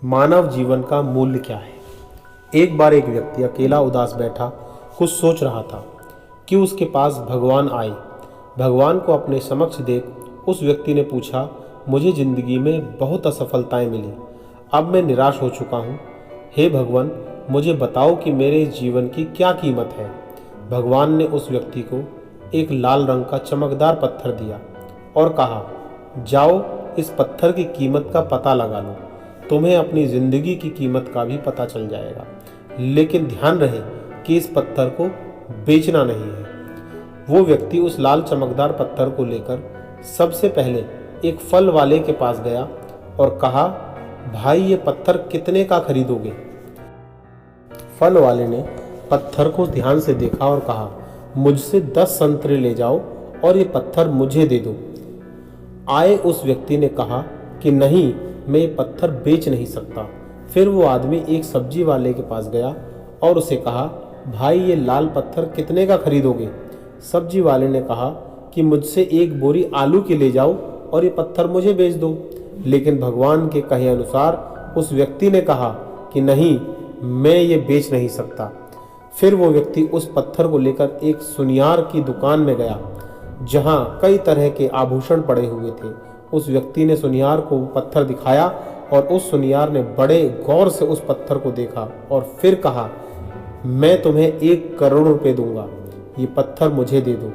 मानव जीवन का मूल्य क्या है। एक बार एक व्यक्ति अकेला उदास बैठा कुछ सोच रहा था कि उसके पास भगवान आए। भगवान को अपने समक्ष देख उस व्यक्ति ने पूछा, मुझे जिंदगी में बहुत असफलताएं मिली, अब मैं निराश हो चुका हूँ। हे भगवान, मुझे बताओ कि मेरे जीवन की क्या कीमत है। भगवान ने उस व्यक्ति को एक लाल रंग का चमकदार पत्थर दिया और कहा, जाओ इस पत्थर की कीमत का पता लगा लो, तुम्हें अपनी जिंदगी की कीमत का भी पता चल जाएगा। लेकिन ध्यान रहे कि इस पत्थर को बेचना नहीं है। वो व्यक्ति उस लाल चमकदार पत्थर को लेकर सबसे पहले एक फल वाले के पास गया और कहा, भाई ये पत्थर कितने का खरीदोगे। फल वाले ने पत्थर को ध्यान से देखा और कहा, मुझसे 10 संतरे ले जाओ और ये पत्थर मुझे दे दो। आए उस व्यक्ति ने कहा कि नहीं, मैं ये पत्थर बेच नहीं सकता। फिर वो आदमी एक सब्जी वाले के पास गया और उसे कहा, भाई ये लाल पत्थर कितने का खरीदोगे। सब्जी वाले ने कहा कि मुझसे एक बोरी आलू की ले जाओ और ये पत्थर मुझे बेच दो। लेकिन भगवान के कहे अनुसार उस व्यक्ति ने कहा कि नहीं, मैं ये बेच नहीं सकता। फिर वो व्यक्ति उस पत्थर को लेकर एक सुनियार की दुकान में गया जहां कई तरह के आभूषण पड़े हुए थे। उस व्यक्ति ने सुनियार को वो पत्थर दिखाया और उस सुनियार ने बड़े गौर से उस पत्थर को देखा और फिर कहा, मैं तुम्हें 1 करोड़ रुपए दूंगा, ये पत्थर मुझे दे दो।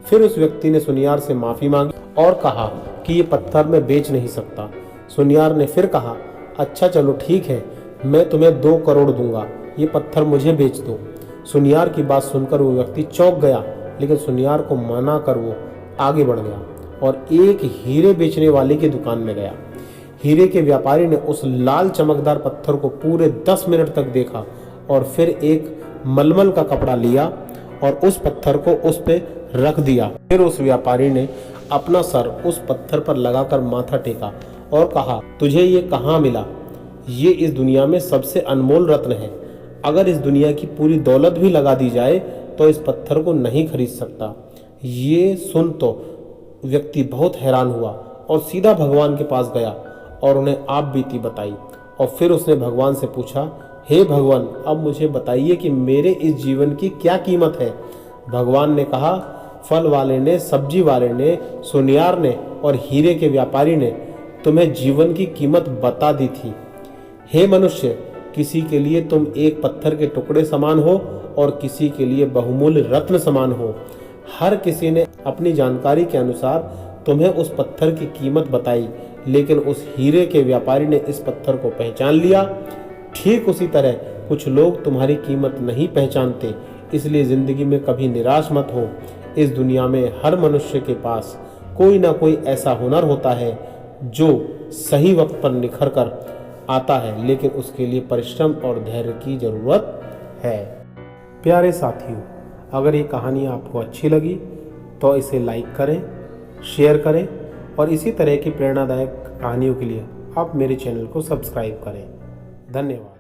फिर उस व्यक्ति ने सुनियार से माफी मांगी और कहा कि ये पत्थर मैं बेच नहीं सकता। सुनियार ने फिर कहा, अच्छा चलो ठीक है, मैं तुम्हें 2 करोड़ दूंगा, ये पत्थर मुझे बेच दो। सुनियार की बात सुनकर वो व्यक्ति चौंक गया, लेकिन सुनियार को मना कर वो आगे बढ़ गया और एक हीरे बेचने वाले की दुकान में गया। हीरे के व्यापारी ने उस लाल चमकदार पत्थर को पूरे 10 मिनट तक देखा और फिर एक मलमल का कपड़ा लिया और उस पत्थर को उस पे रख दिया। फिर उस व्यापारी ने अपना सर उस पत्थर पर लगाकर माथा टेका और कहा, तुझे ये कहाँ मिला। ये इस दुनिया में सबसे अनमोल रत्न है। अगर इस दुनिया की पूरी दौलत भी लगा दी जाए तो इस पत्थर को नहीं खरीद सकता। ये सुन तो व्यक्ति बहुत हैरान हुआ और सीधा भगवान के पास गया और उन्हें आप बीती बताई। और फिर उसने भगवान से पूछा, हे भगवान, अब मुझे बताइए कि मेरे इस जीवन की क्या कीमत है। भगवान ने कहा, फल वाले ने, सब्जी वाले ने, सुनियार ने और हीरे के व्यापारी ने तुम्हें जीवन की कीमत बता दी थी। हे मनुष्य, किसी के लिए तुम एक पत्थर के टुकड़े समान हो और किसी के लिए बहुमूल्य रत्न समान हो। हर किसी ने अपनी जानकारी के अनुसार तुम्हें उस पत्थर की कीमत बताई, लेकिन उस हीरे के व्यापारी ने इस पत्थर को पहचान लिया। ठीक उसी तरह कुछ लोग तुम्हारी कीमत नहीं पहचानते, इसलिए जिंदगी में कभी निराश मत हो। इस दुनिया में हर मनुष्य के पास कोई ना कोई ऐसा हुनर होता है जो सही वक्त पर निखर कर आता है, लेकिन उसके लिए परिश्रम और धैर्य की जरूरत है। प्यारे साथियों, अगर ये कहानी आपको अच्छी लगी तो इसे लाइक करें, शेयर करें और इसी तरह की प्रेरणादायक कहानियों के लिए आप मेरे चैनल को सब्सक्राइब करें। धन्यवाद।